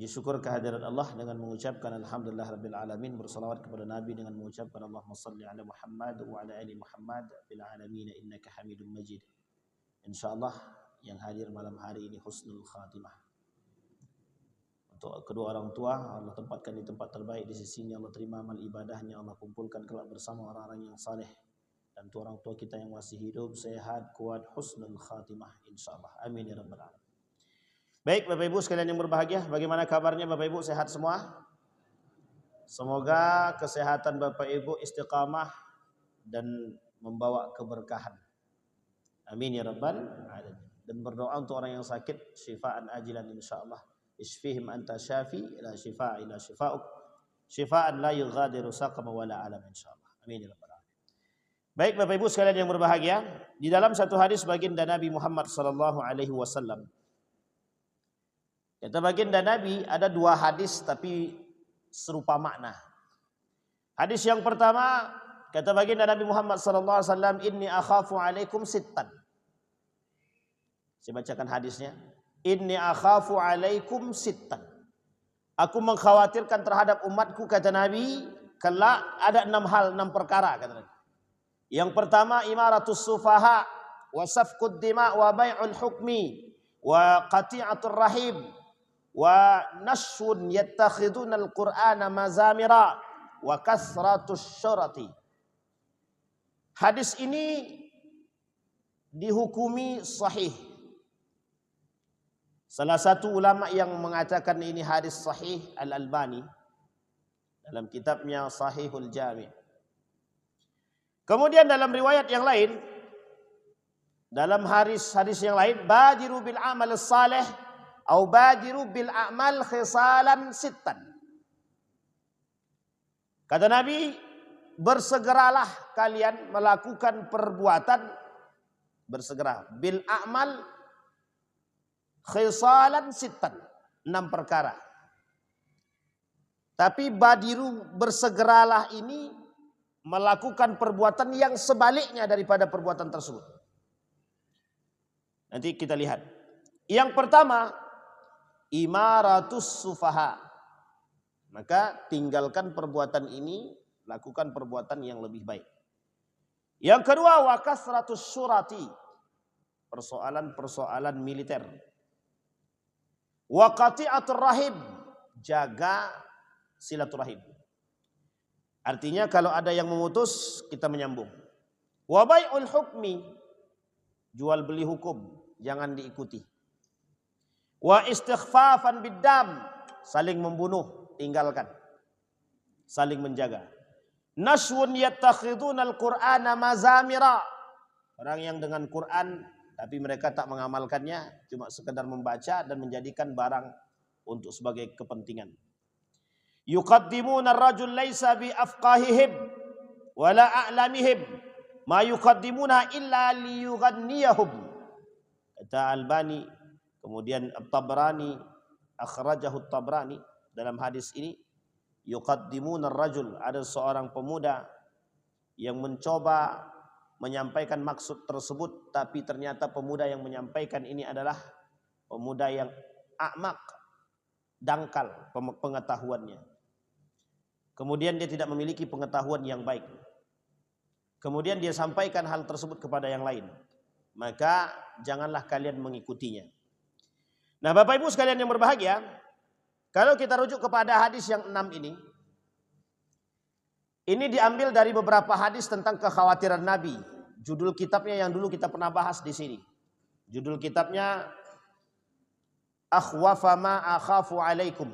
Puji syukur kehadirat Allah dengan mengucapkan alhamdulillah rabbil alamin, bersalawat kepada Nabi dengan mengucapkan Allahumma salli ala Muhammad wa ala ali Muhammad fil alamin innaka Hamidum Majid. Insyaallah yang hadir malam hari ini husnul khatimah. Untuk kedua orang tua, Allah tempatkan di tempat terbaik di sisinya, Allah terima amal ibadahnya, Allah kumpulkan kelak bersama orang-orang yang saleh. Dan untuk orang tua kita yang masih hidup, sehat, kuat, husnul khatimah insyaallah. Amin ya rabbal alamin. Baik Bapak Ibu sekalian yang berbahagia, bagaimana kabarnya Bapak Ibu, sehat semua? Semoga kesehatan Bapak Ibu istiqamah dan membawa keberkahan. Amin ya rabbal alamin. Dan berdoa untuk orang yang sakit, syifaan ajilan insyaallah. Isfihim anta syafi la syifaa ila syifauk. Syifaan la yughadiru saqama wala alam insyaallah. Amin ya rabbal alamin. Baik Bapak Ibu sekalian yang berbahagia, di dalam satu hadis baginda Nabi Muhammad sallallahu alaihi wasallam, kata baginda Nabi, ada dua hadis tapi serupa makna. Hadis yang pertama, kata baginda Nabi Muhammad sallallahu alaihi wasallam, inni akhafu alaikum sittan. Saya bacakan hadisnya. Inni akhafu alaikum sittan. Aku mengkhawatirkan terhadap umatku, kata Nabi, kelak ada 6 hal, 6 perkara, kata Nabi. Yang pertama, imaratus sufaha wa safkud dima wa bai'ul hukmi wa qati'atur rahim wa nashun yattakhiduna al-Qur'ana mazamira wa kasratus syurati. Hadis ini dihukumi sahih. Salah satu ulama yang mengatakan ini hadis sahih, Al-Albani, dalam kitabnya Sahihul Jami'. Kemudian dalam riwayat yang lain, dalam hadis yang lain, badiru bil amal salih au badiru bil a'mal khisalan sittan. Kata Nabi, bersegeralah kalian melakukan perbuatan, bersegera bil a'mal khisalan sittan, 6 perkara. Tapi badiru, bersegeralah ini melakukan perbuatan yang sebaliknya daripada perbuatan tersebut. Nanti kita lihat. Yang pertama, imaratus sufaha. Maka tinggalkan perbuatan ini, lakukan perbuatan yang lebih baik. Yang kedua, wa kasratus syurati. Persoalan-persoalan militer. Wa qati'atur rahim. Jaga silaturahim. Artinya kalau ada yang memutus, kita menyambung. Wa bai'ul hukmi. Jual beli hukum, jangan diikuti. Wa istighfafan biddam, saling membunuh, tinggalkan. Saling menjaga. Nashwun yattakhiduna al-Qur'ana mazamira. Orang yang dengan Quran tapi mereka tak mengamalkannya, cuma sekedar membaca dan menjadikan barang untuk sebagai kepentingan. Yuqaddimuna ar-rajul laisa bi afqahihim wala a'lamihim ma yuqaddimuna illa liyughanniyahum. Kata Albani, kemudian At-Tabrani, akhrajahu At-Tabrani dalam hadis ini, yuqaddimuna ar-rajul, ada seorang pemuda yang mencoba menyampaikan maksud tersebut, tapi ternyata pemuda yang menyampaikan ini adalah pemuda yang a'maq, dangkal pengetahuannya. Kemudian dia tidak memiliki pengetahuan yang baik. Kemudian dia sampaikan hal tersebut kepada yang lain. Maka janganlah kalian mengikutinya. Nah Bapak Ibu sekalian yang berbahagia, kalau kita rujuk kepada hadis yang 6 ini diambil dari beberapa hadis tentang kekhawatiran Nabi. Judul kitabnya yang dulu kita pernah bahas di sini. Judul kitabnya Akhwafa ma akhafu alaikum.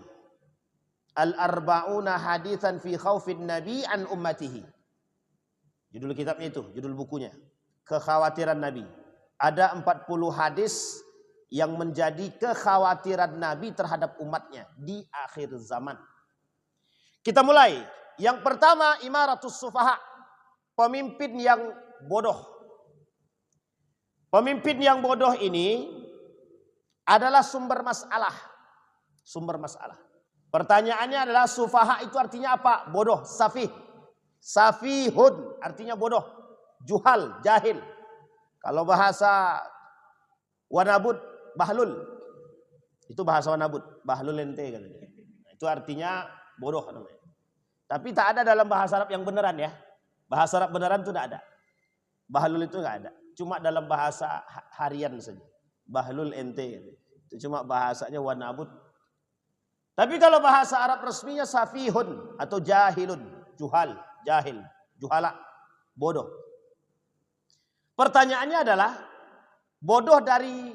Al-arba'una hadithan fi khawfin nabi an ummatihi. Judul kitabnya itu, judul bukunya. Kekhawatiran Nabi. Ada 40 hadis yang menjadi kekhawatiran Nabi terhadap umatnya di akhir zaman. Kita mulai. Yang pertama, imaratus sufaha, pemimpin yang bodoh. Pemimpin yang bodoh ini adalah sumber masalah. Sumber masalah. Pertanyaannya adalah sufaha itu artinya apa? Bodoh, safih. Safihun artinya bodoh, juhal, jahil. Kalau bahasa wanabud, bahlul. Itu bahasa wanabut, bahlul ente katanya. Itu artinya bodoh namanya. Tapi tak ada dalam bahasa Arab yang beneran ya. Bahasa Arab beneran itu tidak ada. Bahlul itu nggak ada. Cuma dalam bahasa harian saja. Bahlul ente. Itu cuma bahasanya wanabut. Tapi kalau bahasa Arab resminya safihun atau jahilun, juhal, jahil, juhala, bodoh. Pertanyaannya adalah bodoh dari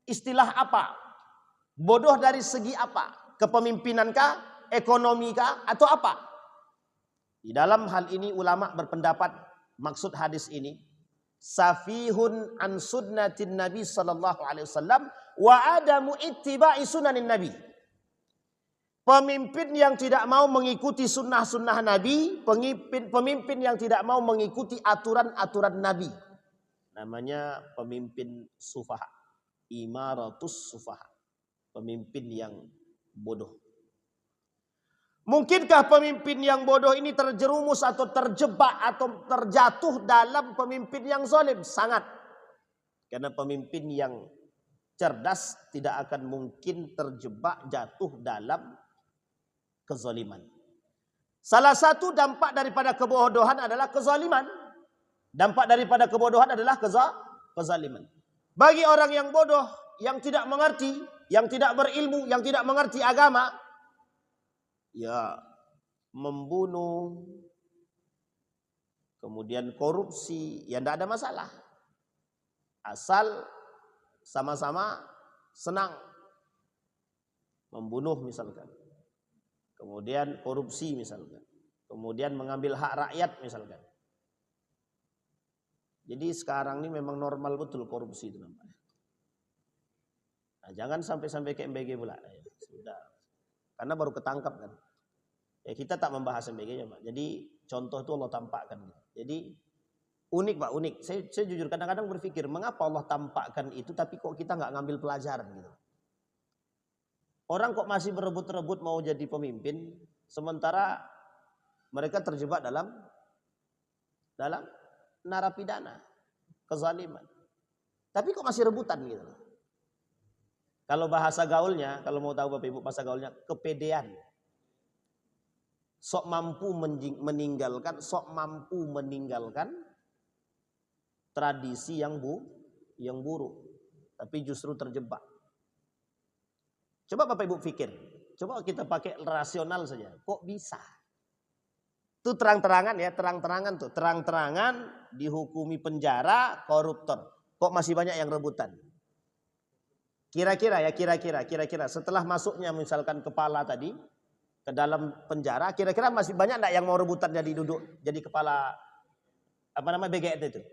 istilah apa? Bodoh dari segi apa? Kepemimpinankah, ekonomikah, atau apa? Di dalam hal ini ulama berpendapat maksud hadis ini safihun an sunnatin Nabi sallallahu alaihi wasallam wa adamu ittiba'i sunanin Nabi. Pemimpin yang tidak mau mengikuti sunnah-sunnah Nabi, pemimpin yang tidak mau mengikuti aturan-aturan Nabi. Namanya pemimpin sufaha, imaratus sufaha, pemimpin yang bodoh. Mungkinkah pemimpin yang bodoh ini terjerumus atau terjebak atau terjatuh dalam pemimpin yang zalim? Sangat. Karena pemimpin yang cerdas tidak akan mungkin terjebak jatuh dalam kezaliman. Salah satu dampak daripada kebodohan adalah kezaliman. Dampak daripada kebodohan adalah kezaliman. Bagi orang yang bodoh, yang tidak mengerti, yang tidak berilmu, yang tidak mengerti agama, ya membunuh, kemudian korupsi, ya tidak ada masalah. Asal sama-sama senang. Membunuh misalkan. Kemudian korupsi misalkan. Kemudian mengambil hak rakyat misalkan. Jadi sekarang ini memang normal betul korupsi itu nampaknya. Nah, jangan sampai ke MBG pula. Ya, sudah. Karena baru ketangkap kan. Ya kita tak membahas MBG-nya Pak. Jadi contoh itu Allah tampakkan. Jadi unik Pak, unik. Saya jujur kadang-kadang berpikir mengapa Allah tampakkan itu tapi kok kita nggak ngambil pelajaran gitu. Orang kok masih berebut-rebut mau jadi pemimpin, sementara mereka terjebak dalam narapidana, kezaliman. Tapi kok masih rebutan gitu. Kalau bahasa gaulnya, kalau mau tahu Bapak Ibu bahasa gaulnya, kepedean. Sok mampu meninggalkan tradisi yang buruk, tapi justru terjebak. Coba Bapak Ibu pikir, coba kita pakai rasional saja. Kok bisa? Itu terang-terangan ya, terang-terangan dihukumi penjara, koruptor. Kok masih banyak yang rebutan? Kira-kira setelah masuknya misalkan kepala tadi ke dalam penjara, kira-kira masih banyak enggak yang mau rebutan jadi kepala BGN itu?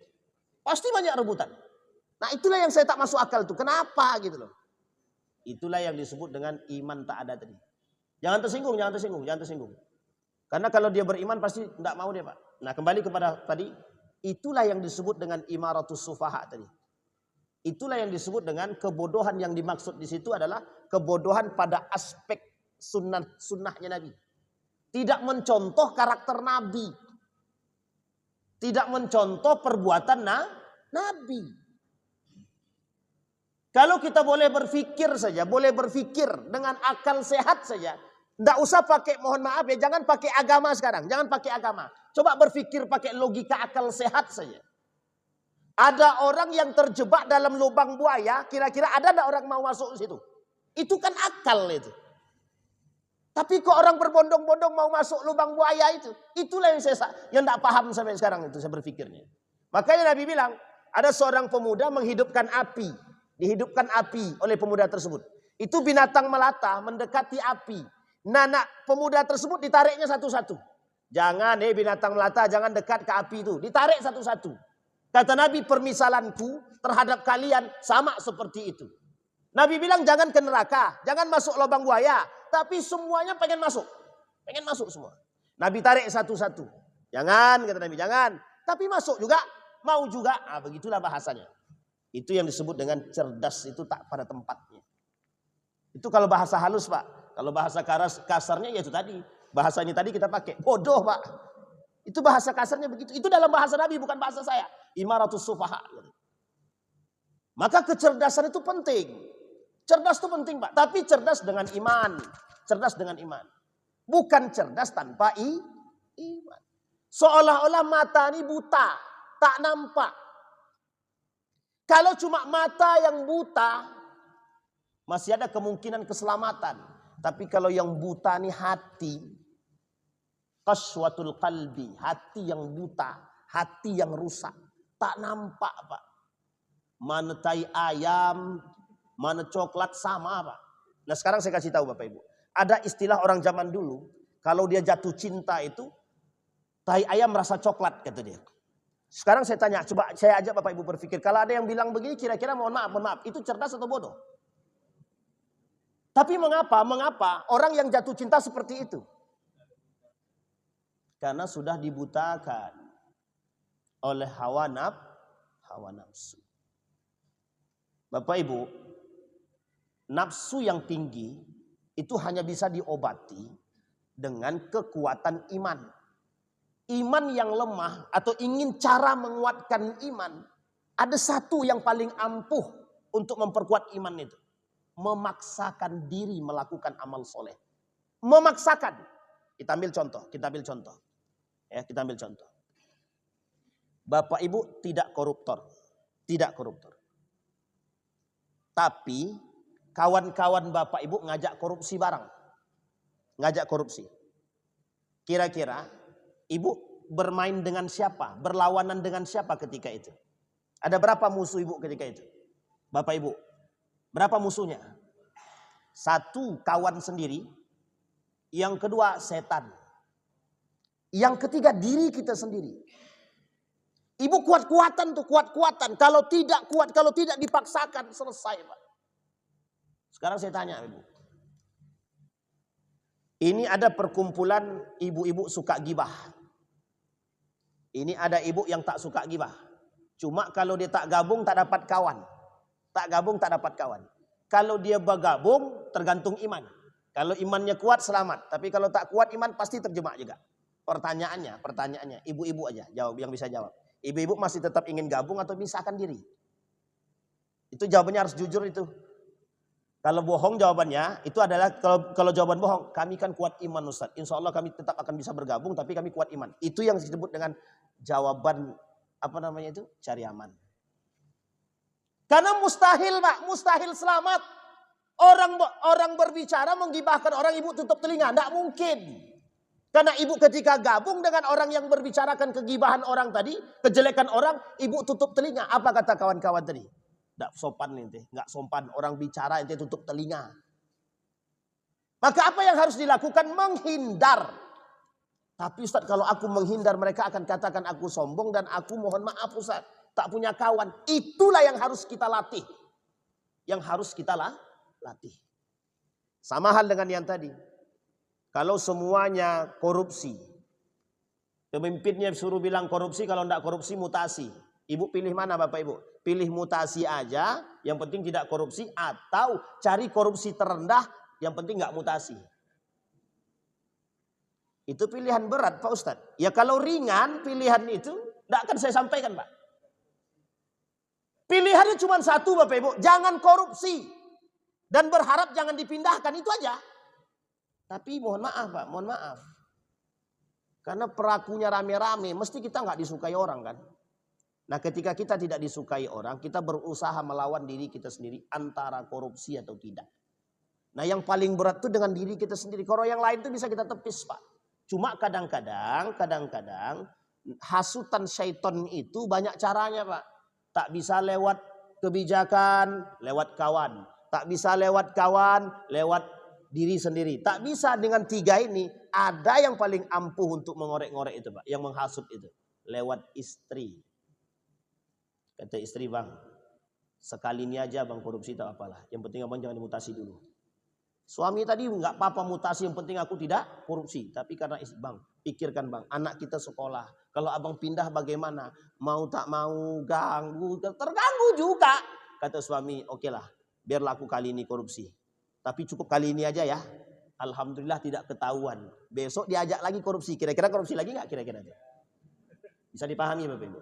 Pasti banyak rebutan. Nah, itulah yang saya tak masuk akal tuh. Kenapa gitu loh? Itulah yang disebut dengan iman tak ada tadi. Jangan tersinggung. Karena kalau dia beriman pasti tidak mau dia Pak. Nah kembali kepada tadi. Itulah yang disebut dengan imaratus sufaha tadi. Itulah yang disebut dengan kebodohan yang dimaksud di situ adalah kebodohan pada aspek sunnahnya Nabi. Tidak mencontoh karakter Nabi. Tidak mencontoh perbuatan Nabi. Kalau kita boleh berpikir saja, boleh berpikir dengan akal sehat saja. Tidak usah pakai, mohon maaf ya, jangan pakai agama sekarang. Jangan pakai agama. Coba berpikir pakai logika akal sehat saja. Ada orang yang terjebak dalam lubang buaya, kira-kira ada tidak orang mau masuk ke situ? Itu kan akal itu. Tapi kok orang berbondong-bondong mau masuk lubang buaya itu? Itulah yang saya tidak paham sampai sekarang itu saya berpikirnya. Makanya Nabi bilang, ada seorang pemuda menghidupkan api. Dihidupkan api oleh pemuda tersebut. Itu binatang melata mendekati api. Nanak pemuda tersebut ditariknya satu-satu. Jangan binatang melata jangan dekat ke api itu. Ditarik satu-satu. Kata Nabi permisalanku terhadap kalian sama seperti itu. Nabi bilang jangan ke neraka. Jangan masuk lubang buaya. Tapi semuanya pengen masuk. Pengen masuk semua. Nabi tarik satu-satu. Jangan kata Nabi jangan. Tapi masuk juga. Mau juga. Ah, begitulah bahasanya. Itu yang disebut dengan cerdas itu tak pada tempatnya. Itu kalau bahasa halus Pak. Kalau bahasa kasarnya ya itu tadi. Bahasanya tadi kita pakai. Bodoh Pak. Itu bahasa kasarnya begitu. Itu dalam bahasa Nabi bukan bahasa saya. Imaratus sufaha. Maka kecerdasan itu penting. Cerdas itu penting Pak. Tapi cerdas dengan iman. Cerdas dengan iman. Bukan cerdas tanpa iman. Seolah-olah mata ini buta. Tak nampak. Kalau cuma mata yang buta, masih ada kemungkinan keselamatan. Tapi kalau yang buta ini hati, qaswatul qalbi, hati yang buta, hati yang rusak, tak nampak Pak. Mana tai ayam, mana coklat sama Pak. Nah sekarang saya kasih tahu Bapak Ibu. Ada istilah orang zaman dulu, kalau dia jatuh cinta itu, tai ayam merasa coklat kata dia. Sekarang saya tanya, coba saya ajak Bapak Ibu berpikir. Kalau ada yang bilang begini, kira-kira mohon maaf. Itu cerdas atau bodoh? Tapi mengapa orang yang jatuh cinta seperti itu? Karena sudah dibutakan oleh hawa nafsu. Bapak Ibu, nafsu yang tinggi itu hanya bisa diobati dengan kekuatan iman. Iman yang lemah atau ingin cara menguatkan iman, ada satu yang paling ampuh untuk memperkuat iman itu. Memaksakan diri melakukan amal soleh. Memaksakan. Kita ambil contoh. Ya, kita ambil contoh. Bapak Ibu tidak koruptor. Tapi kawan-kawan Bapak Ibu ngajak korupsi bareng. Ngajak korupsi. Kira-kira Ibu bermain dengan siapa? Berlawanan dengan siapa ketika itu? Ada berapa musuh Ibu ketika itu? Bapak Ibu, berapa musuhnya? Satu, kawan sendiri. Yang kedua, setan. Yang ketiga, diri kita sendiri. Ibu kuat-kuatan. Kalau tidak kuat, kalau tidak dipaksakan, selesai Pak. Sekarang saya tanya Ibu. Ini ada perkumpulan ibu-ibu suka gibah. Ini ada ibu yang tak suka gibah. Cuma kalau dia tak gabung tak dapat kawan. Kalau dia bergabung tergantung iman. Kalau imannya kuat selamat. Tapi kalau tak kuat iman pasti terjebak juga. Pertanyaannya ibu-ibu aja jawab yang bisa jawab. Ibu-ibu masih tetap ingin gabung atau misahkan diri? Itu jawabannya harus jujur itu. Kalau bohong jawabannya itu adalah kalau jawaban bohong, kami kan kuat iman Ustaz. Insya Allah kami tetap akan bisa bergabung tapi kami kuat iman. Itu yang disebut dengan jawaban cari aman. Karena mustahil Pak, mustahil selamat. Orang berbicara menggibahkan orang, ibu tutup telinga, tidak mungkin. Karena ibu ketika gabung dengan orang yang berbicarakan kegibahan orang tadi, kejelekan orang, ibu tutup telinga. Apa kata kawan-kawan tadi? Tidak sopan ente, nggak sopan orang bicara ente tutup telinga. Maka apa yang harus dilakukan? Menghindar. Tapi Ustaz kalau aku menghindar mereka akan katakan aku sombong dan aku mohon maaf Ustaz tak punya kawan. Itulah yang harus kita latih. Sama hal dengan yang tadi. Kalau semuanya korupsi. Pemimpinnya suruh bilang korupsi, kalau tidak korupsi mutasi. Ibu pilih mana Bapak Ibu? Pilih mutasi aja, yang penting tidak korupsi. Atau cari korupsi terendah, yang penting nggak mutasi. Itu pilihan berat Pak Ustadz. Ya kalau ringan pilihan itu, tidak akan saya sampaikan Pak. Pilihannya cuma satu Bapak Ibu. Jangan korupsi. Dan berharap jangan dipindahkan, itu aja. Tapi mohon maaf Pak, mohon maaf. Karena pelakunya rame-rame, mesti kita nggak disukai orang kan. Nah ketika kita tidak disukai orang, kita berusaha melawan diri kita sendiri antara korupsi atau tidak. Nah yang paling berat itu dengan diri kita sendiri. Kalau yang lain itu bisa kita tepis Pak. Cuma kadang-kadang hasutan syaitan itu banyak caranya Pak. Tak bisa lewat kebijakan, lewat kawan. Tak bisa lewat kawan, lewat diri sendiri. Tak bisa dengan tiga ini. Ada yang paling ampuh untuk mengorek-ngorek itu Pak. Yang menghasut itu. Lewat istri. Kata istri bang, sekali ini aja bang korupsi tak apalah. Yang penting abang jangan dimutasi dulu. Suami tadi nggak apa-apa mutasi, yang penting aku tidak korupsi. Tapi karena bang, pikirkan bang, anak kita sekolah. Kalau abang pindah bagaimana? Mau tak mau ganggu, terganggu juga. Kata suami, oke lah, biarlah aku kali ini korupsi. Tapi cukup kali ini aja ya. Alhamdulillah tidak ketahuan. Besok diajak lagi korupsi. Kira-kira korupsi lagi nggak kira-kira? Bisa dipahami Bapak Ibu?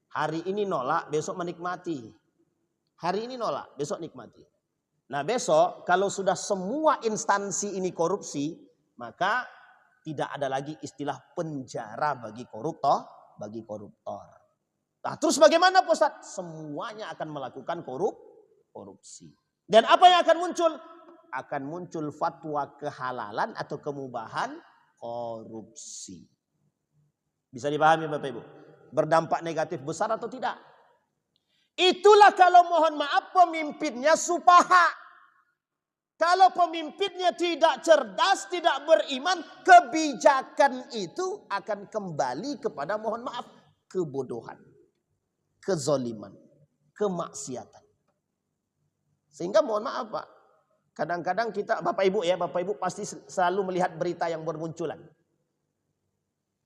Hari ini nolak, besok menikmati. Hari ini nolak, besok nikmati. Nah besok kalau sudah semua instansi ini korupsi, maka tidak ada lagi istilah penjara bagi koruptor. Nah terus bagaimana Pak Ustadz? Semuanya akan melakukan korupsi. Dan apa yang akan muncul? Akan muncul fatwa kehalalan atau kemubahan korupsi. Bisa dipahami Bapak Ibu? Berdampak negatif besar atau tidak? Itulah kalau mohon maaf pemimpinnya supaha. Kalau pemimpinnya tidak cerdas, tidak beriman, kebijakan itu akan kembali kepada mohon maaf kebodohan, kezoliman, kemaksiatan. Sehingga mohon maaf Pak, kadang-kadang kita Bapak Ibu pasti selalu melihat berita yang bermunculan.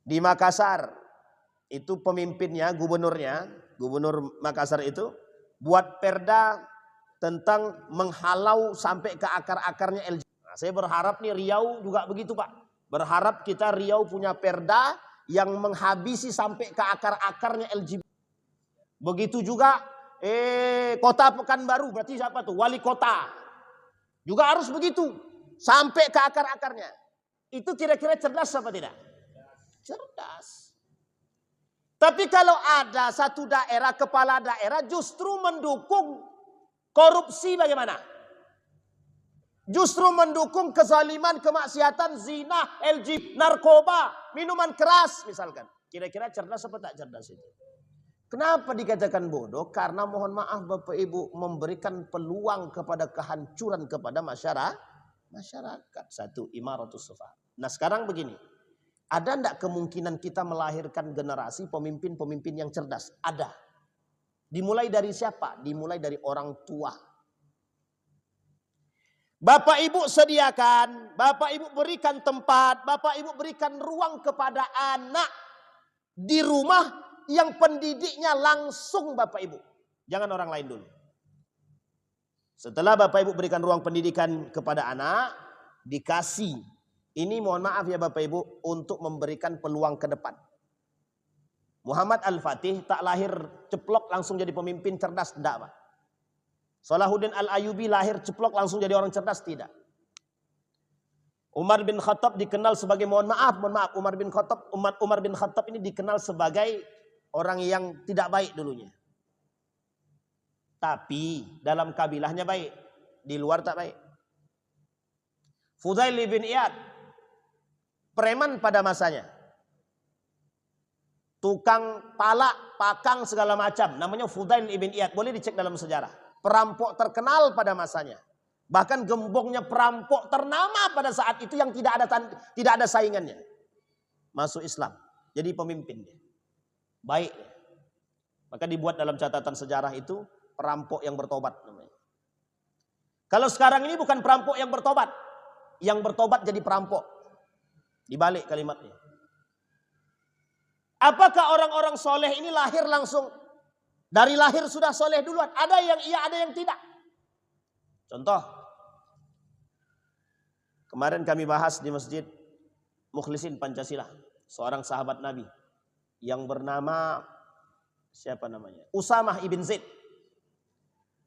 Di Makassar itu pemimpinnya, gubernur Makassar itu buat perda tentang menghalau sampai ke akar-akarnya LGBT. Nah, saya berharap nih Riau juga begitu Pak. Berharap kita Riau punya perda yang menghabisi sampai ke akar-akarnya LGBT. Begitu juga Kota Pekanbaru, berarti siapa tuh? Wali kota. Juga harus begitu. Sampai ke akar-akarnya. Itu kira-kira cerdas apa tidak? Cerdas. Tapi kalau ada satu daerah, kepala daerah justru mendukung korupsi bagaimana? Justru mendukung kezaliman, kemaksiatan, zina, LGBT, narkoba, minuman keras misalkan. Kira-kira cerdas apa tak cerdas itu? Kenapa dikatakan bodoh? Karena mohon maaf Bapak Ibu memberikan peluang kepada kehancuran kepada masyarakat. Satu, imaratus sufaha. Nah sekarang begini. Ada enggak kemungkinan kita melahirkan generasi pemimpin-pemimpin yang cerdas? Ada. Dimulai dari siapa? Dimulai dari orang tua. Bapak Ibu sediakan, Bapak Ibu berikan tempat, Bapak Ibu berikan ruang kepada anak di rumah yang pendidiknya langsung Bapak Ibu. Jangan orang lain dulu. Setelah Bapak Ibu berikan ruang pendidikan kepada anak, dikasih. Ini mohon maaf ya Bapak Ibu untuk memberikan peluang ke depan. Muhammad Al-Fatih tak lahir ceplok langsung jadi pemimpin cerdas, tidak Pak. Salahuddin Al-Ayyubi lahir ceplok langsung jadi orang cerdas, tidak. Umar bin Khattab dikenal sebagai Umar bin Khattab ini dikenal sebagai orang yang tidak baik dulunya. Tapi dalam kabilahnya baik, di luar tak baik. Fudail bin Iyad, preman pada masanya. Tukang palak, pakang segala macam. Namanya Fudail ibn Iyad. Boleh dicek dalam sejarah. Perampok terkenal pada masanya. Bahkan gembongnya perampok ternama pada saat itu yang tidak ada saingannya. Masuk Islam. Jadi pemimpin dia. Baik. Maka dibuat dalam catatan sejarah itu perampok yang bertobat namanya. Kalau sekarang ini bukan perampok yang bertobat. Yang bertobat jadi perampok. Dibalik kalimatnya. Apakah orang-orang soleh ini lahir langsung? Dari lahir sudah soleh duluan. Ada yang iya, ada yang tidak. Contoh. Kemarin kami bahas di Masjid Mukhlisin Pancasila. Seorang sahabat Nabi. Yang bernama, siapa namanya? Usamah ibn Zaid.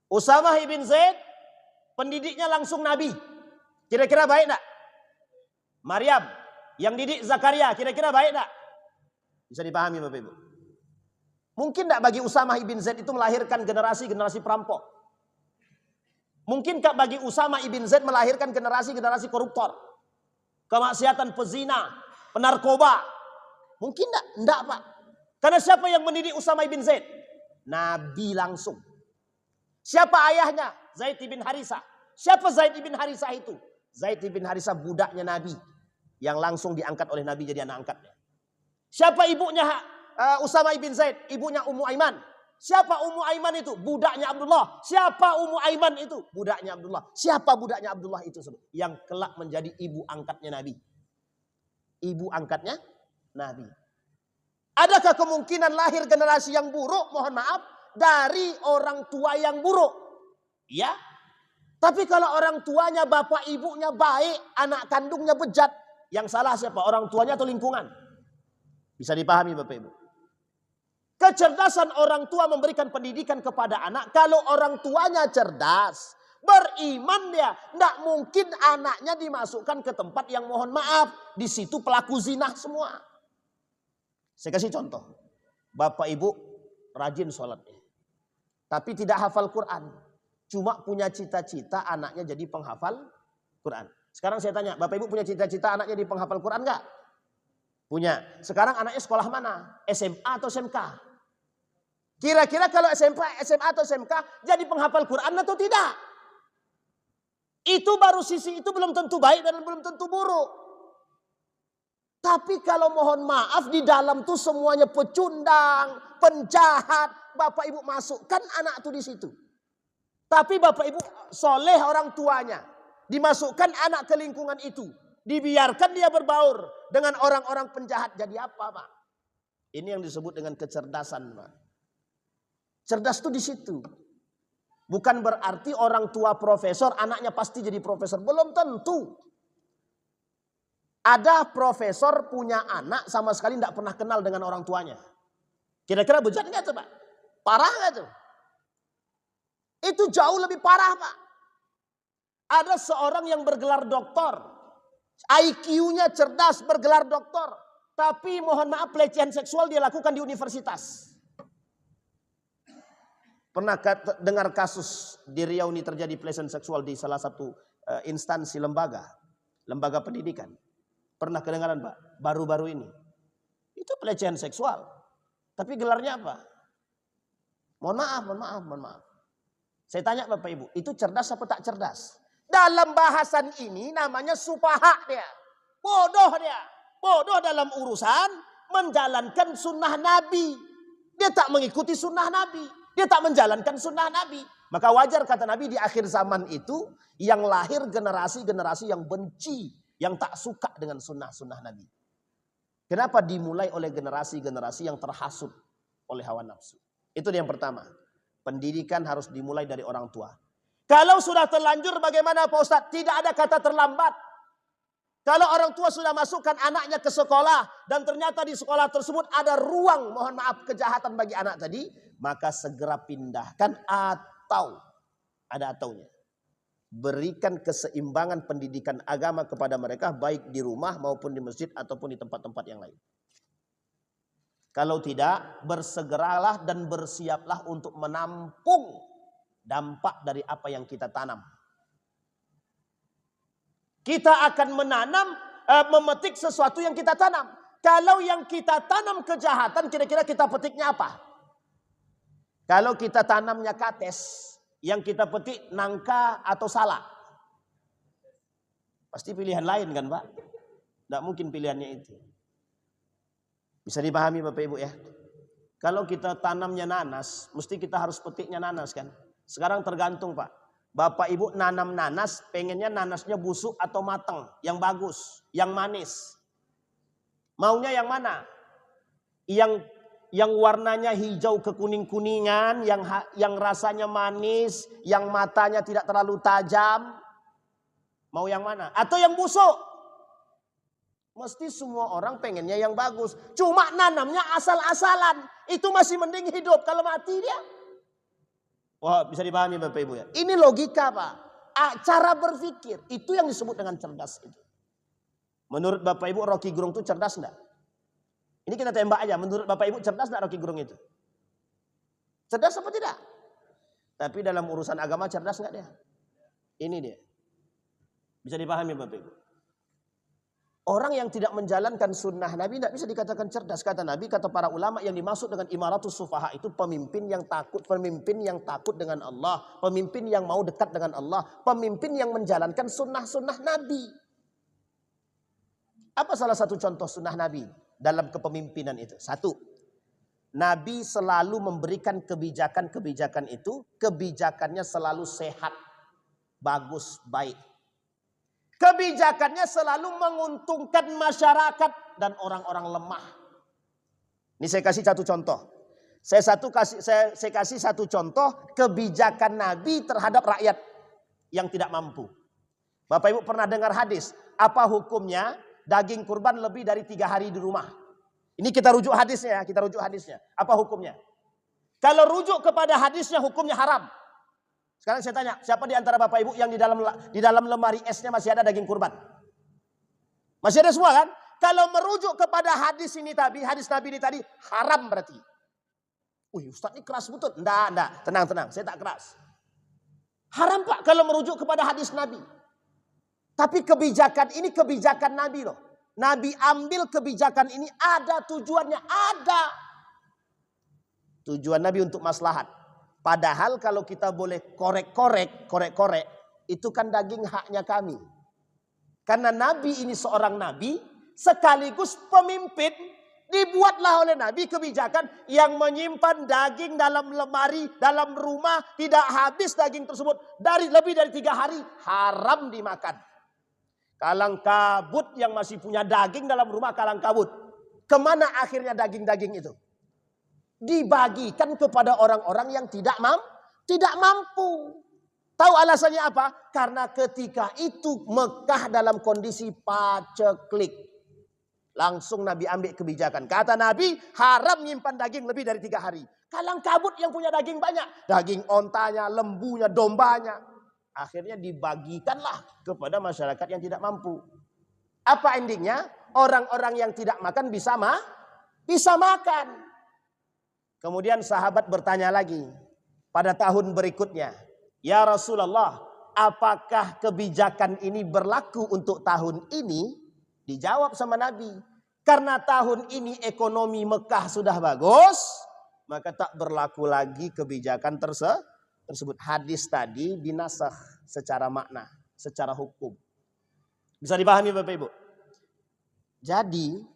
Usamah ibn Zaid, pendidiknya langsung Nabi. Kira-kira baik enggak? Maryam, yang didik Zakaria, kira-kira baik enggak? Bisa dipahami Bapak Ibu. Mungkin tidak bagi Usamah ibn Zaid itu melahirkan generasi-generasi perampok? Mungkinkah bagi Usamah ibn Zaid melahirkan generasi-generasi koruptor? Kemaksiatan, pezina, penarkoba? Mungkin tidak? Tidak Pak. Karena siapa yang mendidik Usamah ibn Zaid? Nabi langsung. Siapa ayahnya? Zaid ibn Harisah. Siapa Zaid ibn Harisah itu? Zaid ibn Harisah budaknya Nabi. Yang langsung diangkat oleh Nabi jadi anak angkatnya. Siapa ibunya Usamah ibn Zaid? Ibunya Ummu Aiman. Siapa Ummu Aiman itu? Budaknya Abdullah. Siapa Ummu Aiman itu? Budaknya Abdullah. Siapa budaknya Abdullah itu? Yang kelak menjadi ibu angkatnya Nabi. Ibu angkatnya Nabi. Adakah kemungkinan lahir generasi yang buruk? Mohon maaf. Dari orang tua yang buruk. Ya. Tapi kalau orang tuanya, bapak ibunya baik, anak kandungnya bejat. Yang salah siapa? Orang tuanya atau lingkungan? Bisa dipahami Bapak Ibu. Kecerdasan orang tua memberikan pendidikan kepada anak. Kalau orang tuanya cerdas, Beriman dia. Tidak mungkin anaknya dimasukkan ke tempat yang mohon maaf. Di situ pelaku zina semua. Saya kasih contoh. Bapak ibu rajin sholatnya. Tapi tidak hafal Quran. Cuma punya cita-cita anaknya jadi penghafal Quran. Sekarang saya tanya, Bapak ibu punya cita-cita anaknya jadi penghafal Quran enggak? Punya. Sekarang anaknya sekolah mana? SMA atau SMK? Kira-kira kalau SMA atau SMK jadi penghafal Quran atau tidak? Itu baru sisi itu belum tentu baik dan belum tentu buruk. Tapi kalau mohon maaf di dalam tuh semuanya pecundang, penjahat, Bapak Ibu masukkan anak tuh di situ. Tapi Bapak Ibu soleh orang tuanya, dimasukkan anak ke lingkungan itu, dibiarkan dia berbaur dengan orang-orang penjahat, jadi apa, Pak? Ini yang disebut dengan kecerdasan, Pak. Cerdas tuh di situ. Bukan berarti orang tua profesor, anaknya pasti jadi profesor. Belum tentu. Ada profesor punya anak sama sekali tidak pernah kenal dengan orang tuanya. Kira-kira bejat nggak tuh, Pak? Parah nggak tuh? Itu jauh lebih parah, Pak. Ada seorang yang bergelar doktor. IQ-nya cerdas, bergelar doktor. Tapi mohon maaf pelecehan seksual dia lakukan di universitas. Pernah dengar kasus di Riau ini terjadi pelecehan seksual di salah satu instansi lembaga pendidikan. Pernah kedengaran, Pak? Baru-baru ini. Itu pelecehan seksual. Tapi gelarnya apa? Mohon maaf. Saya tanya Bapak Ibu, itu cerdas apa tak cerdas? Dalam bahasan ini namanya sufaha dia. Bodoh dia. Bodoh dalam urusan menjalankan sunnah Nabi. Dia tak mengikuti sunnah Nabi. Dia tak menjalankan sunnah Nabi. Maka wajar kata Nabi di akhir zaman itu yang lahir generasi-generasi yang benci. Yang tak suka dengan sunnah-sunnah Nabi. Kenapa dimulai oleh generasi-generasi yang terhasut oleh hawa nafsu? Itu yang pertama. Pendidikan harus dimulai dari orang tua. Kalau sudah terlanjur bagaimana Pak Ustadz? Tidak ada kata terlambat. Kalau orang tua sudah masukkan anaknya ke sekolah dan ternyata di sekolah tersebut ada ruang mohon maaf kejahatan bagi anak tadi, maka segera pindahkan atau ada ataunya. Berikan keseimbangan pendidikan agama kepada mereka baik di rumah maupun di masjid ataupun di tempat-tempat yang lain. Kalau tidak, bersegeralah dan bersiaplah untuk menampung dampak dari apa yang kita tanam. Kita akan memetik sesuatu yang kita tanam. Kalau yang kita tanam kejahatan, kira-kira kita petiknya apa? Kalau kita tanamnya kates, yang kita petik nangka atau salak. Pasti pilihan lain kan, Pak? Tidak mungkin pilihannya itu. Bisa dipahami Bapak Ibu ya? Kalau kita tanamnya nanas, mesti kita harus petiknya nanas kan? Sekarang tergantung, Pak. Bapak Ibu nanam nanas, pengennya nanasnya busuk atau matang, yang bagus, yang manis. Maunya yang mana? Yang warnanya hijau kekuning-kuningan, yang rasanya manis, yang matanya tidak terlalu tajam. Mau yang mana? Atau yang busuk? Mesti semua orang pengennya yang bagus. Cuma nanamnya asal-asalan. Itu masih mending hidup, kalau mati dia. Wah, bisa dipahami Bapak Ibu ya. Ini logika, Pak. Cara berpikir. Itu yang disebut dengan cerdas itu. Menurut Bapak Ibu Rocky Gerung itu cerdas enggak? Ini kita tembak aja. Menurut Bapak Ibu cerdas enggak Rocky Gerung itu? Cerdas apa tidak? Tapi dalam urusan agama cerdas enggak dia? Ini dia. Bisa dipahami Bapak Ibu. Orang yang tidak menjalankan sunnah Nabi tidak bisa dikatakan cerdas. Kata Nabi, kata para ulama, yang dimaksud dengan imaratus sufaha itu pemimpin yang takut dengan Allah. Pemimpin yang mau dekat dengan Allah. Pemimpin yang menjalankan sunnah-sunnah Nabi. Apa salah satu contoh sunnah Nabi dalam kepemimpinan itu? Satu, Nabi selalu memberikan kebijakan-kebijakan itu. Kebijakannya selalu sehat, bagus, baik. Kebijakannya selalu menguntungkan masyarakat dan orang-orang lemah. Ini saya kasih satu contoh. Saya kasih satu contoh kebijakan Nabi terhadap rakyat yang tidak mampu. Bapak Ibu pernah dengar hadis, apa hukumnya daging kurban lebih dari 3 hari di rumah? Ini kita rujuk hadisnya, Apa hukumnya? Kalau rujuk kepada hadisnya hukumnya haram. Sekarang saya tanya, siapa di antara Bapak Ibu yang di dalam lemari esnya masih ada daging kurban? Masih ada semua kan? Kalau merujuk kepada hadis ini tadi, hadis Nabi ini tadi, haram berarti. Wih, Ustaz ini keras betul. Enggak. Tenang. Saya tak keras. Haram Pak kalau merujuk kepada hadis Nabi. Tapi kebijakan ini kebijakan Nabi loh. Nabi ambil kebijakan ini ada tujuannya. Ada. Tujuan Nabi untuk maslahat. Padahal kalau kita boleh korek-korek, itu kan daging haknya kami. Karena Nabi ini seorang Nabi, sekaligus pemimpin, dibuatlah oleh Nabi kebijakan yang menyimpan daging dalam lemari, dalam rumah, tidak habis daging tersebut dari lebih dari 3 hari, haram dimakan. Kalang kabut yang masih punya daging dalam rumah, kalang kabut. Kemana akhirnya daging-daging itu? Dibagikan kepada orang-orang yang tidak mampu. Tahu alasannya apa? Karena ketika itu Mekah dalam kondisi paceklik. Langsung Nabi ambil kebijakan. Kata Nabi, haram nyimpan daging lebih dari 3 hari. Kalang kabut yang punya daging banyak. Daging ontanya, lembunya, dombanya. Akhirnya dibagikanlah kepada masyarakat yang tidak mampu. Apa endingnya? Orang-orang yang tidak makan bisa makan. Kemudian sahabat bertanya lagi pada tahun berikutnya. Ya Rasulullah, apakah kebijakan ini berlaku untuk tahun ini? Dijawab sama Nabi. Karena tahun ini ekonomi Mekah sudah bagus, maka tak berlaku lagi kebijakan tersebut. Hadis tadi dinasakh secara makna, secara hukum. Bisa dipahami Bapak Ibu? Jadi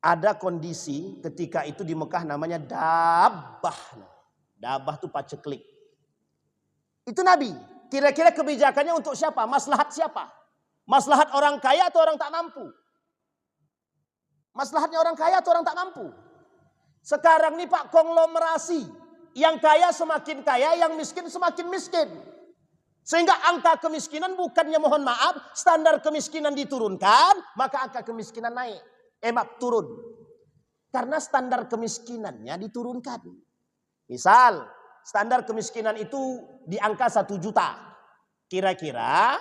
ada kondisi ketika itu di Mekah namanya dabah. Dabah itu paceklik. Itu Nabi. Kira-kira kebijakannya untuk siapa? Maslahat siapa? Maslahat orang kaya atau orang tak mampu? Maslahatnya orang kaya atau orang tak mampu? Sekarang nih Pak, konglomerasi. Yang kaya semakin kaya, yang miskin semakin miskin. Sehingga angka kemiskinan bukannya mohon maaf, standar kemiskinan diturunkan, maka angka kemiskinan naik. Turun. Karena standar kemiskinannya diturunkan. Misal, standar kemiskinan itu di angka 1 juta. Kira-kira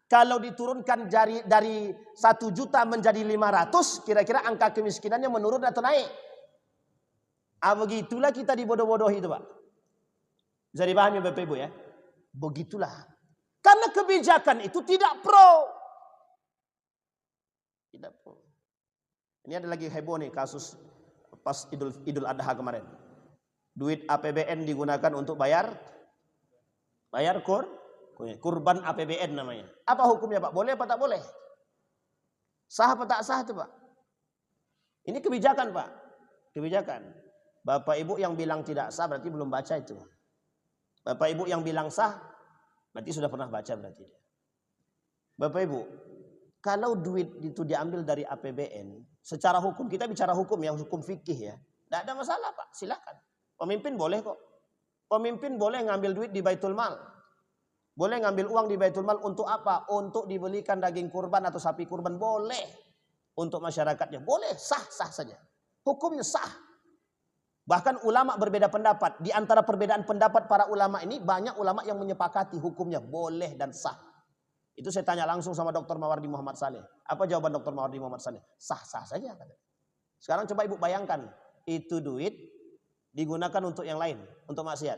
kalau diturunkan dari 1 juta menjadi 500, kira-kira angka kemiskinannya menurun atau naik? Begitulah kita dibodoh-bodohi itu Pak. Bisa dipahami Bapak Ibu ya? Begitulah. Karena kebijakan itu tidak pro. Tidak pro. Ini ada lagi heboh nih kasus pas Idul Adha kemarin. Duit APBN digunakan untuk bayar kurban APBN namanya. Apa hukumnya Pak? Boleh apa tak boleh? Sah apa tak sah itu Pak? Ini kebijakan Pak. Kebijakan. Bapak Ibu yang bilang tidak sah berarti belum baca itu. Bapak Ibu yang bilang sah berarti sudah pernah baca berarti. Bapak Ibu, kalau duit itu diambil dari APBN, secara hukum, kita bicara hukum ya, hukum fikih ya. Tidak ada masalah Pak, silakan. Pemimpin boleh kok. Pemimpin boleh ngambil duit di Baitul Mal. Boleh ngambil uang di Baitul Mal untuk apa? Untuk dibelikan daging kurban atau sapi kurban, boleh. Untuk masyarakatnya, boleh, sah-sah saja. Hukumnya sah. Bahkan ulama berbeda pendapat. Di antara perbedaan pendapat para ulama ini, banyak ulama yang menyepakati hukumnya boleh dan sah. Itu saya tanya langsung sama Dr. Mawardi Muhammad Saleh. Apa jawaban Dr. Mawardi Muhammad Saleh? Sah-sah saja. Sekarang coba Ibu bayangkan. Itu duit digunakan untuk yang lain. Untuk maksiat.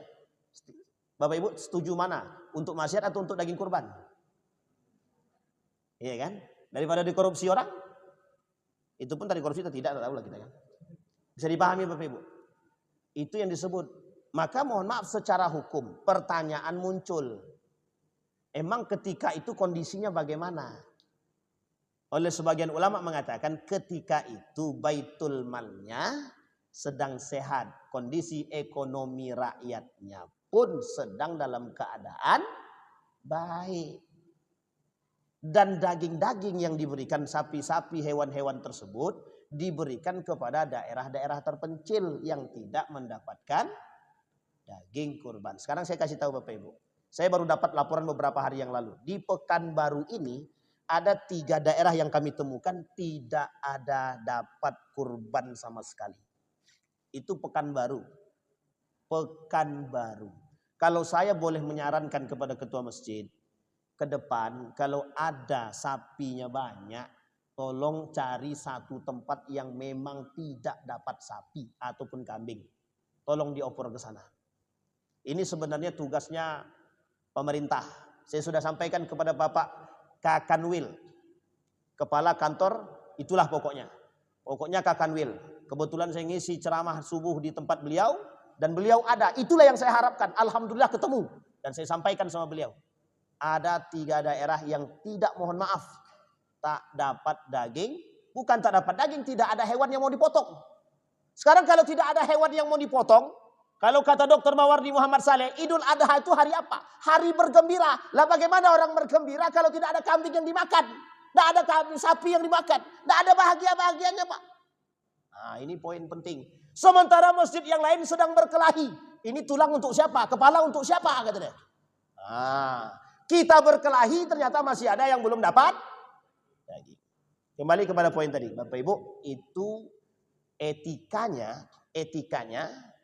Bapak Ibu setuju mana? Untuk maksiat atau untuk daging kurban? Iya kan? Daripada dikorupsi orang. Itu pun tadi korupsi atau tidak tahu lah kita kan. Bisa dipahami Bapak Ibu? Itu yang disebut. Maka mohon maaf secara hukum. Pertanyaan muncul. Emang ketika itu kondisinya bagaimana? Oleh sebagian ulama mengatakan ketika itu Baitul Malnya sedang sehat. Kondisi ekonomi rakyatnya pun sedang dalam keadaan baik. Dan daging-daging yang diberikan sapi-sapi, hewan-hewan tersebut diberikan kepada daerah-daerah terpencil yang tidak mendapatkan daging kurban. Sekarang saya kasih tahu Bapak Ibu. Saya baru dapat laporan beberapa hari yang lalu. Di Pekanbaru ini ada 3 daerah yang kami temukan tidak ada dapat kurban sama sekali. Itu Pekanbaru. Pekanbaru. Kalau saya boleh menyarankan kepada ketua masjid, ke depan kalau ada sapinya banyak, tolong cari satu tempat yang memang tidak dapat sapi ataupun kambing. Tolong dioper ke sana. Ini sebenarnya tugasnya pemerintah. Saya sudah sampaikan kepada Bapak Kakanwil, kepala kantor, itulah pokoknya. Pokoknya Kakanwil. Kebetulan saya ngisi ceramah subuh di tempat beliau dan beliau ada. Itulah yang saya harapkan. Alhamdulillah ketemu dan saya sampaikan sama beliau. Ada 3 daerah yang tidak, mohon maaf, tak dapat daging. Bukan tak dapat daging, tidak ada hewan yang mau dipotong. Sekarang kalau tidak ada hewan yang mau dipotong, kalau kata Dr. Mawardi Muhammad Saleh, Idul Adha itu hari apa? Hari bergembira. Lah bagaimana orang bergembira kalau tidak ada kambing yang dimakan? Tidak ada kambing sapi yang dimakan. Tidak ada bahagia-bahagianya, Pak. Nah, ini poin penting. Sementara masjid yang lain sedang berkelahi. Ini tulang untuk siapa? Kepala untuk siapa? Kata dia. Nah, kita berkelahi ternyata masih ada yang belum dapat daging. Kembali kepada poin tadi, Bapak Ibu, itu etikanya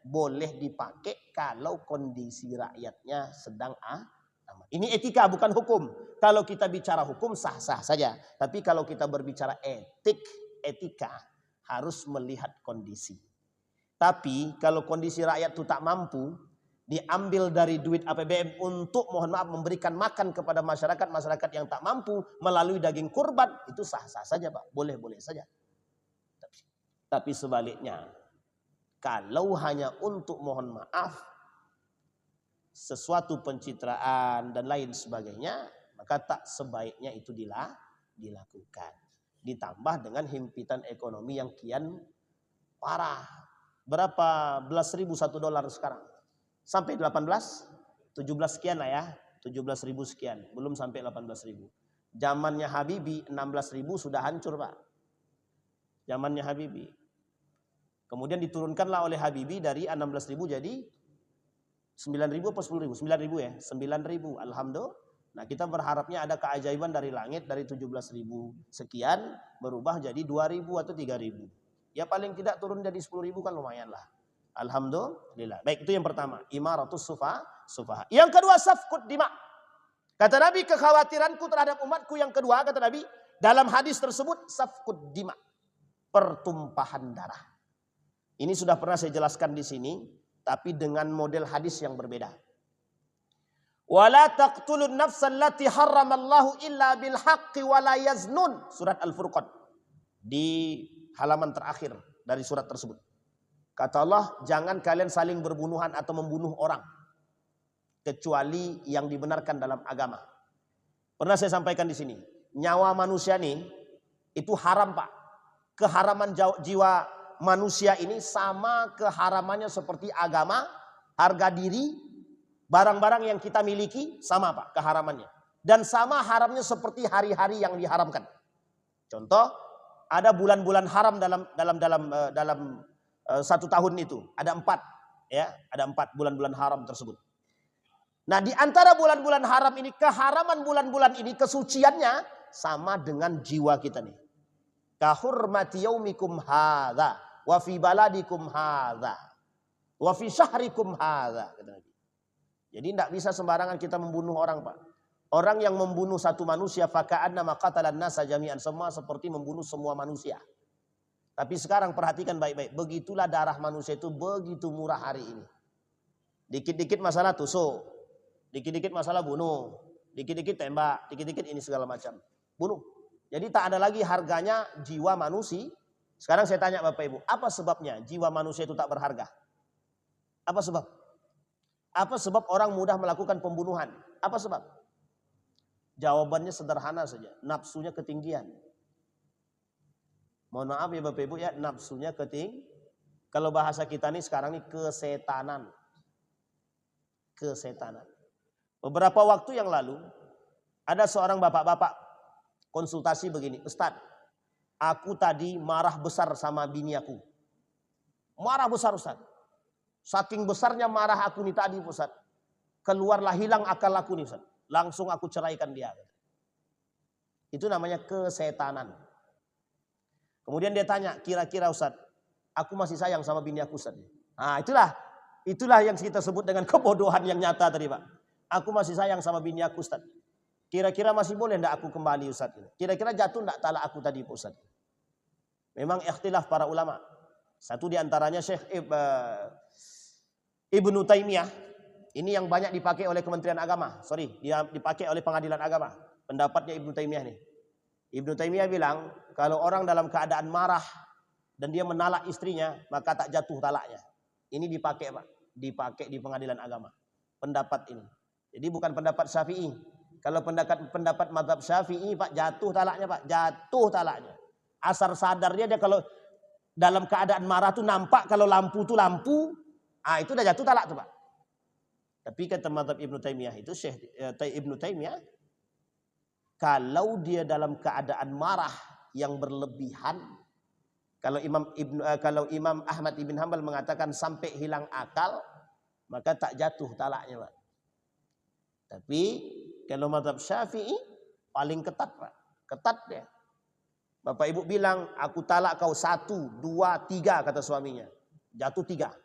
boleh dipakai kalau kondisi rakyatnya sedang aman. Ini etika bukan hukum. Kalau kita bicara hukum sah-sah saja. Tapi kalau kita berbicara etika harus melihat kondisi. Tapi kalau kondisi rakyat itu tak mampu, diambil dari duit APBN untuk, mohon maaf, memberikan makan kepada masyarakat yang tak mampu melalui daging kurban, itu sah-sah saja, Pak. Boleh-boleh saja. Tapi sebaliknya, kalau hanya untuk, mohon maaf, sesuatu pencitraan dan lain sebagainya, maka tak sebaiknya itu dilakukan. Ditambah dengan himpitan ekonomi yang kian parah. Berapa belas ribu $1 sekarang? Sampai 18, 17 sekian lah ya. 17.000 sekian, belum sampai 18.000. Zamannya Habibie 16.000 sudah hancur, Pak. Zamannya Habibie. Kemudian diturunkanlah oleh Habibie dari 16.000 jadi 9.000 atau 10.000? 9.000 ya, 9.000. Alhamdulillah. Nah, kita berharapnya ada keajaiban dari langit, dari 17.000 sekian berubah jadi 2.000 atau 3.000. Ya paling tidak turun jadi 10.000 kan lumayan lah. Alhamdulillah. Baik, itu yang pertama, imaratus sufaha. Yang kedua, safkud dima. Kata Nabi, kekhawatiranku terhadap umatku yang kedua, kata Nabi, dalam hadis tersebut, safkud dima, pertumpahan darah. Ini sudah pernah saya jelaskan di sini, tapi dengan model hadis yang berbeda. Wala taqtulun nafsal lati harramallahu illa bil haqqi wala yaznun. Surat Al-Furqan. Di halaman terakhir dari surat tersebut. Kata Allah, jangan kalian saling berbunuhan atau membunuh orang. Kecuali yang dibenarkan dalam agama. Pernah saya sampaikan di sini. Nyawa manusia nih, itu haram, Pak. Keharaman jiwa manusia ini sama keharamannya seperti agama, harga diri, barang-barang yang kita miliki sama, Pak, keharamannya. Dan sama haramnya seperti hari-hari yang diharamkan. Contoh, ada bulan-bulan haram dalam 1 tahun itu. Ada 4, ya, ada 4 bulan-bulan haram tersebut. Nah, di antara bulan-bulan haram ini, keharaman bulan-bulan ini, kesuciannya sama dengan jiwa kita nih. Kahurmati yaumikum hadza wa fi baladikum hadza wa fi syahrikum hadza, kata Nabi. Jadi tidak bisa sembarangan kita membunuh orang, Pak. Orang yang membunuh satu manusia faka'anna maqatalan nasa jami'an, semua seperti membunuh semua manusia. Tapi sekarang perhatikan baik-baik, begitulah darah manusia itu begitu murah hari ini. Dikit-dikit masalah tusuk, dikit-dikit masalah bunuh, dikit-dikit tembak, dikit-dikit ini segala macam. Bunuh. Jadi tak ada lagi harganya jiwa manusia. Sekarang saya tanya Bapak Ibu, apa sebabnya jiwa manusia itu tak berharga? Apa sebab? Apa sebab orang mudah melakukan pembunuhan? Apa sebab? Jawabannya sederhana saja, nafsunya ketinggian. Mohon maaf ya Bapak Ibu ya, nafsunya kalau bahasa kita nih sekarang nih kesetanan. Kesetanan. Beberapa waktu yang lalu ada seorang bapak-bapak konsultasi begini, Ustadz, aku tadi marah besar sama bini aku. Marah besar, Ustadz. Saking besarnya marah aku nih tadi, Ustadz. Keluarlah, hilang akal aku nih, Ustadz. Langsung aku ceraikan dia. Itu namanya kesetanan. Kemudian dia tanya, kira-kira Ustadz, aku masih sayang sama bini aku, Ustadz. Nah, itulah itulah yang kita sebut dengan kebodohan yang nyata tadi Pak. Aku masih sayang sama bini aku Ustaz. Kira-kira masih boleh enggak aku kembali Ustaz? Kira-kira jatuh enggak talak aku tadi Ustaz? Memang ikhtilaf para ulama. Satu di antaranya Syekh Ibnu Taimiyah. Ini yang banyak dipakai oleh Kementerian Agama. Dia dipakai oleh Pengadilan Agama. Pendapatnya Ibnu Taimiyah nih. Ibnu Taimiyah bilang, kalau orang dalam keadaan marah dan dia menalak istrinya, maka tak jatuh talaknya. Ini dipakai Pak. Dipakai di Pengadilan Agama. Pendapat ini. Jadi bukan pendapat Syafi'i. Kalau pendapat mazhab Syafi'i Pak, jatuh talaknya Pak. Jatuh talaknya. Asar sadarnya dia kalau dalam keadaan marah tuh nampak kalau lampu tuh lampu. Itu udah jatuh talak tuh Pak. Tapi kata mazhab Ibnu Taimiyah itu, Syekh Ibnu Taimiyah, kalau dia dalam keadaan marah yang berlebihan, kalau Imam Ahmad ibn Hanbal mengatakan sampai hilang akal, maka tak jatuh talaknya Pak. Tapi kalau mazhab Syafi'i paling ketat Pak. Ketat dia. Bapak Ibu bilang, aku talak kau 1, 2, 3 kata suaminya. Jatuh 3.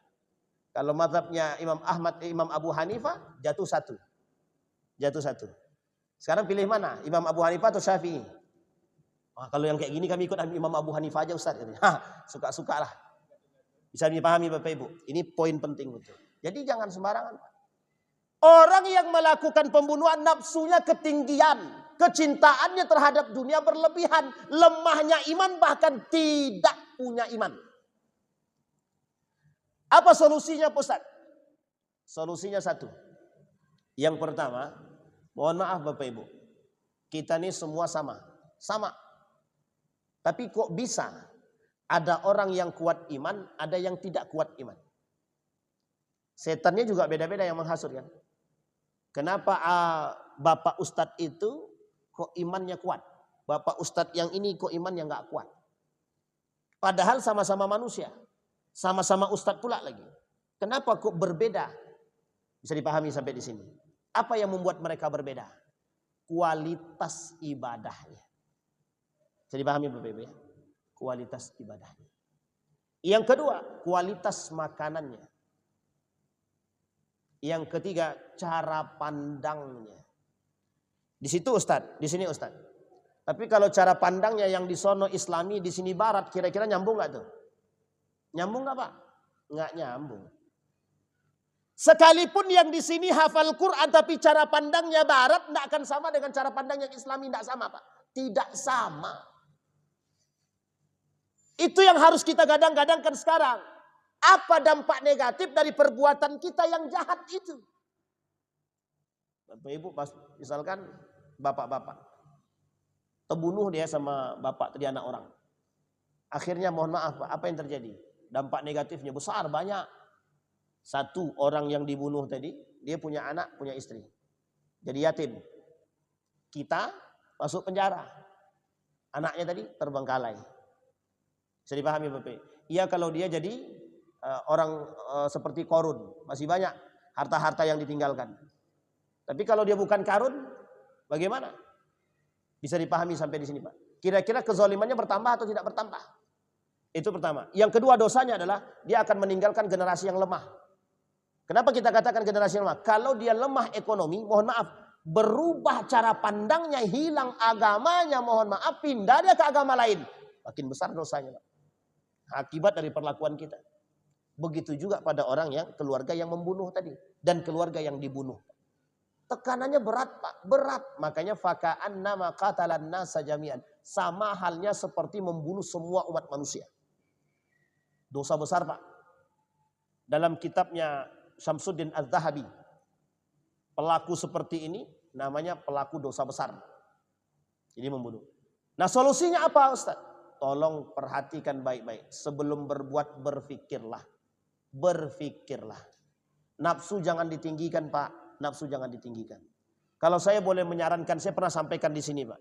Kalau mazhabnya Imam Ahmad, Imam Abu Hanifah, jatuh 1. Jatuh 1. Sekarang pilih mana? Imam Abu Hanifah atau Syafi'i? Kalau yang kayak gini kami ikut Imam Abu Hanifah aja Ustaz. Suka-suka lah. Bisa dipahami Bapak Ibu. Ini poin penting betul. Jadi jangan sembarangan. Orang yang melakukan pembunuhan nafsunya ketinggian. Kecintaannya terhadap dunia berlebihan. Lemahnya iman bahkan tidak punya iman. Apa solusinya Ustaz? Solusinya satu. Yang pertama, mohon maaf Bapak Ibu. Kita ini semua sama. Sama. Tapi kok bisa ada orang yang kuat iman, ada yang tidak kuat iman. Setannya juga beda-beda yang menghasut kan. Kenapa Bapak Ustadz itu kok imannya kuat? Bapak Ustadz yang ini kok imannya nggak kuat? Padahal sama-sama manusia. Sama-sama Ustadz pula lagi. Kenapa kok berbeda? Bisa dipahami sampai di sini. Apa yang membuat mereka berbeda? Kualitas ibadahnya. Bisa dipahami Bapak Ibu ya? Kualitas ibadahnya. Yang kedua, kualitas makanannya. Yang ketiga, cara pandangnya. Di situ Ustadz, di sini Ustadz. Tapi kalau cara pandangnya yang di sono Islami, di sini Barat, kira-kira nyambung nggak tuh? Nyambung nggak Pak? Nggak nyambung. Sekalipun yang di sini hafal Quran, tapi cara pandangnya Barat nggak akan sama dengan cara pandang yang Islami, nggak sama Pak. Tidak sama. Itu yang harus kita gadang-gadangkan sekarang. Apa dampak negatif dari perbuatan kita yang jahat itu? Bapak Ibu, misalkan bapak-bapak terbunuh dia sama bapak tadi anak orang. Akhirnya mohon maaf Pak, apa yang terjadi? Dampak negatifnya besar, banyak. Satu, orang yang dibunuh tadi, dia punya anak, punya istri. Jadi yatim. Kita masuk penjara. Anaknya tadi terbengkalai. Bisa dipahami Bapak? Iya kalau dia jadi orang seperti Korun, masih banyak harta-harta yang ditinggalkan. Tapi kalau dia bukan Karun, bagaimana? Bisa dipahami sampai di sini Pak. Kira-kira kezalimannya bertambah atau tidak bertambah? Itu pertama. Yang kedua dosanya adalah dia akan meninggalkan generasi yang lemah. Kenapa kita katakan generasi yang lemah? Kalau dia lemah ekonomi, mohon maaf, berubah cara pandangnya, hilang agamanya, mohon maaf, pindah dia ke agama lain. Makin besar dosanya Pak. Akibat dari perlakuan kita. Begitu juga pada orang yang keluarga yang membunuh tadi dan keluarga yang dibunuh. Tekanannya berat Pak, berat. Makanya faka'an nama qatalan nasa jami'an. Sama halnya seperti membunuh semua umat manusia. Dosa besar Pak. Dalam kitabnya Syamsuddin Az-Zahabi, pelaku seperti ini namanya pelaku dosa besar. Jadi membunuh. Nah solusinya apa Ustaz? Tolong perhatikan baik-baik. Sebelum berbuat berfikirlah. Berfikirlah. Nafsu jangan ditinggikan Pak. Nafsu jangan ditinggikan. Kalau saya boleh menyarankan, saya pernah sampaikan di sini Pak.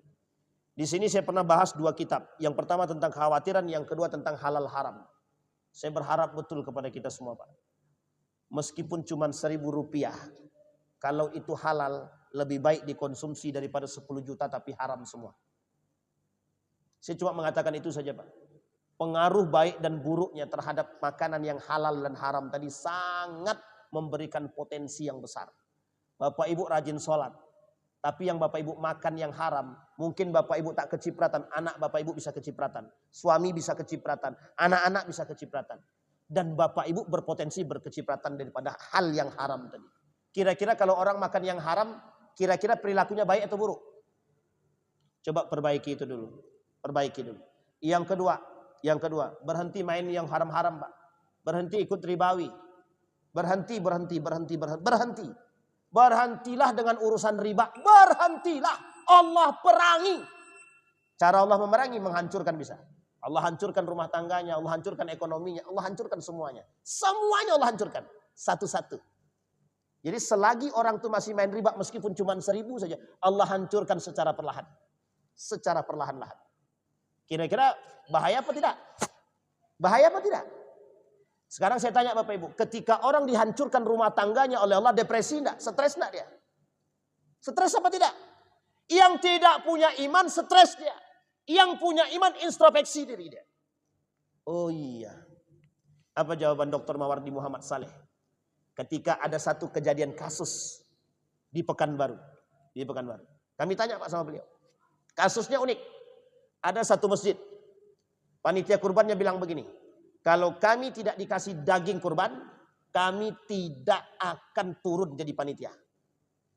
Di sini saya pernah bahas 2 kitab. Yang pertama tentang kekhawatiran, yang kedua tentang halal haram. Saya berharap betul kepada kita semua Pak. Meskipun cuma 1.000 rupiah. Kalau itu halal, lebih baik dikonsumsi daripada 10 juta tapi haram semua. Saya cuma mengatakan itu saja Pak. pengaruh baik dan buruknya terhadap makanan yang halal dan haram tadi sangat memberikan potensi yang besar. Bapak Ibu rajin sholat, tapi yang Bapak Ibu makan yang haram, mungkin Bapak Ibu tak kecipratan, anak Bapak Ibu bisa kecipratan, suami bisa kecipratan, anak-anak bisa kecipratan. Dan Bapak Ibu berpotensi berkecipratan daripada hal yang haram tadi. Kira-kira kalau orang makan yang haram, kira-kira perilakunya baik atau buruk? Coba perbaiki itu dulu. Perbaiki dulu. Yang kedua, berhenti main yang haram-haram, Pak. Berhenti ikut ribawi. Berhenti. Berhentilah dengan urusan riba. Berhentilah. Allah perangi. Cara Allah memerangi, menghancurkan bisa. Allah hancurkan rumah tangganya, Allah hancurkan ekonominya, Allah hancurkan semuanya. Semuanya Allah hancurkan. Satu-satu. Jadi selagi orang itu masih main riba meskipun cuma 1.000 saja, Allah hancurkan secara perlahan. Secara perlahan-lahan. Kira-kira bahaya apa tidak? Bahaya apa tidak? Sekarang saya tanya Bapak Ibu, ketika orang dihancurkan rumah tangganya oleh Allah, depresi enggak? Stres enggak dia? Stres apa tidak? Yang tidak punya iman stres dia. Yang punya iman introspeksi diri dia. Oh iya. Apa jawaban Dr. Mawardi Muhammad Saleh? Ketika ada satu kejadian kasus di Pekanbaru. Kami tanya Pak sama beliau. Kasusnya unik. Ada satu masjid. Panitia kurbannya bilang begini. Kalau kami tidak dikasih daging kurban, kami tidak akan turun jadi panitia.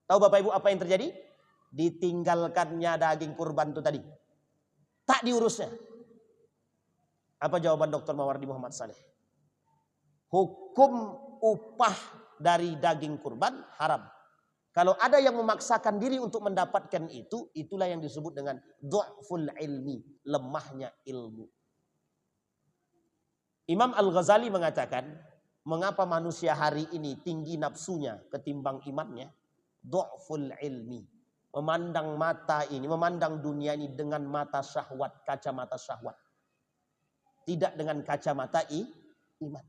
Tahu Bapak Ibu apa yang terjadi? Ditinggalkannya daging kurban itu tadi. Tak diurusnya. Apa jawaban Dr. Mawardi Muhammad Saleh? Hukum upah dari daging kurban haram. Kalau ada yang memaksakan diri untuk mendapatkan itu, itulah yang disebut dengan du'ful ilmi, lemahnya ilmu. Imam Al-Ghazali mengatakan, mengapa manusia hari ini tinggi nafsunya ketimbang imannya? Du'ful ilmi. Memandang mata ini, memandang dunia ini dengan mata syahwat, kacamata syahwat. Tidak dengan kacamata iman.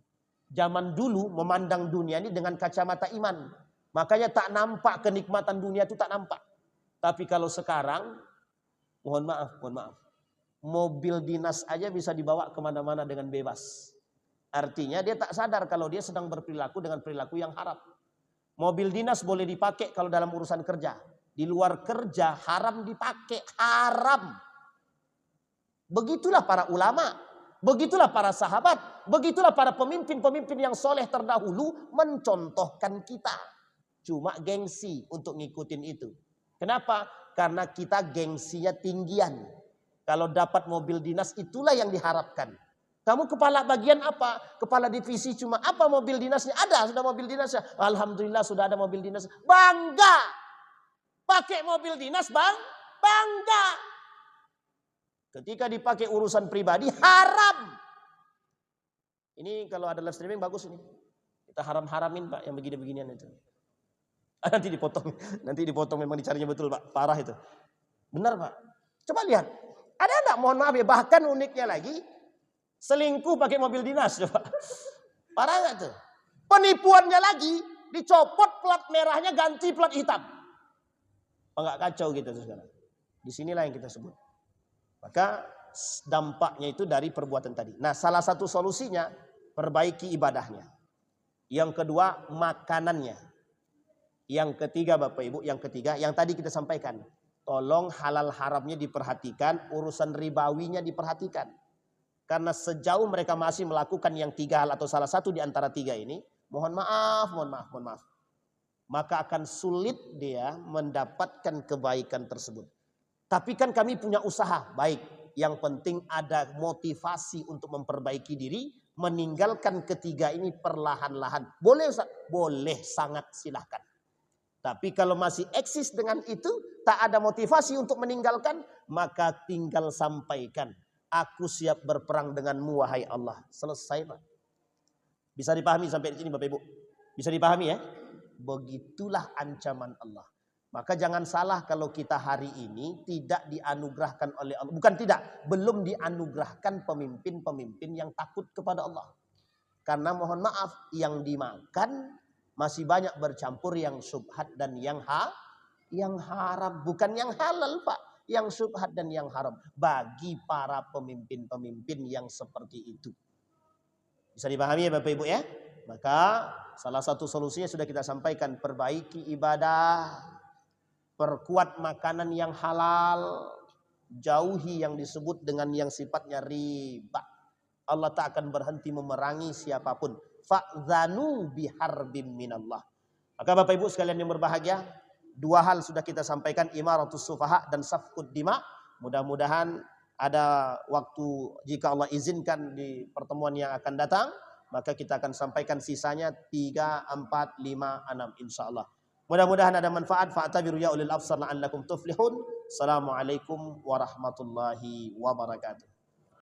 Zaman dulu memandang dunia ini dengan kacamata iman. Makanya tak nampak kenikmatan dunia itu tak nampak. Tapi kalau sekarang, mohon maaf. Mobil dinas aja bisa dibawa kemana-mana dengan bebas. Artinya dia tak sadar kalau dia sedang berperilaku dengan perilaku yang haram. Mobil dinas boleh dipakai kalau dalam urusan kerja. Di luar kerja haram dipakai, haram. Begitulah para ulama, begitulah para sahabat, begitulah para pemimpin-pemimpin yang soleh terdahulu mencontohkan kita. Cuma gengsi untuk ngikutin itu. Kenapa? Karena kita gengsinya tinggian. Kalau dapat mobil dinas itulah yang diharapkan. Kamu kepala bagian apa? Kepala divisi cuma apa mobil dinasnya? Ada, sudah mobil dinasnya. Alhamdulillah sudah ada mobil dinas. Bangga. Pakai mobil dinas bangga. Ketika dipakai urusan pribadi haram. Ini kalau ada live streaming bagus ini. Kita haram-haramin Pak yang begini-beginian itu. Nanti dipotong memang dicarinya betul Pak. Parah itu. Benar Pak. Coba lihat. Ada enggak? Mohon maaf ya. Bahkan uniknya lagi. Selingkuh pakai mobil dinas. Coba. Parah enggak tuh? Penipuannya lagi. Dicopot plat merahnya ganti plat hitam. Enggak kacau gitu sekarang. Disinilah yang kita sebut. Maka dampaknya itu dari perbuatan tadi. Nah salah satu solusinya perbaiki ibadahnya. Yang kedua makanannya. Yang ketiga Bapak Ibu, yang tadi kita sampaikan. Tolong halal haramnya diperhatikan, urusan ribawinya diperhatikan. Karena sejauh mereka masih melakukan yang 3 hal atau salah satu di antara 3 ini, mohon maaf. Maka akan sulit dia mendapatkan kebaikan tersebut. Tapi kan kami punya usaha, baik. Yang penting ada motivasi untuk memperbaiki diri, meninggalkan ketiga ini perlahan-lahan. Boleh Ustaz? Boleh, sangat silahkan. Tapi kalau masih eksis dengan itu, tak ada motivasi untuk meninggalkan, maka tinggal sampaikan. Aku siap berperang denganmu wahai Allah. Selesai Pak. Bisa dipahami sampai di sini Bapak Ibu? Bisa dipahami ya? Begitulah ancaman Allah. Maka jangan salah kalau kita hari ini tidak dianugerahkan oleh Allah. Bukan tidak, belum dianugerahkan pemimpin-pemimpin yang takut kepada Allah. Karena mohon maaf, yang dimakan masih banyak bercampur yang syubhat dan yang haram. Bukan yang halal Pak. yang syubhat dan yang haram bagi para pemimpin-pemimpin yang seperti itu. Bisa dipahami ya Bapak Ibu ya? Maka salah satu solusinya sudah kita sampaikan, perbaiki ibadah, perkuat makanan yang halal, jauhi yang disebut dengan yang sifatnya riba. Allah tak akan berhenti memerangi siapapun. Fa'zanu biharbim minallah. Maka Bapak Ibu sekalian yang berbahagia, dua hal sudah kita sampaikan, imaratus sufaha dan safkud dima. Mudah-mudahan ada waktu, jika Allah izinkan di pertemuan yang akan datang, maka kita akan sampaikan sisanya 3, 4, 5, 6 insyaallah. Mudah-mudahan ada manfaat. Fa'tabiru ya ulil absar la'allakum tuflihun. Assalamualaikum warahmatullahi wabarakatuh.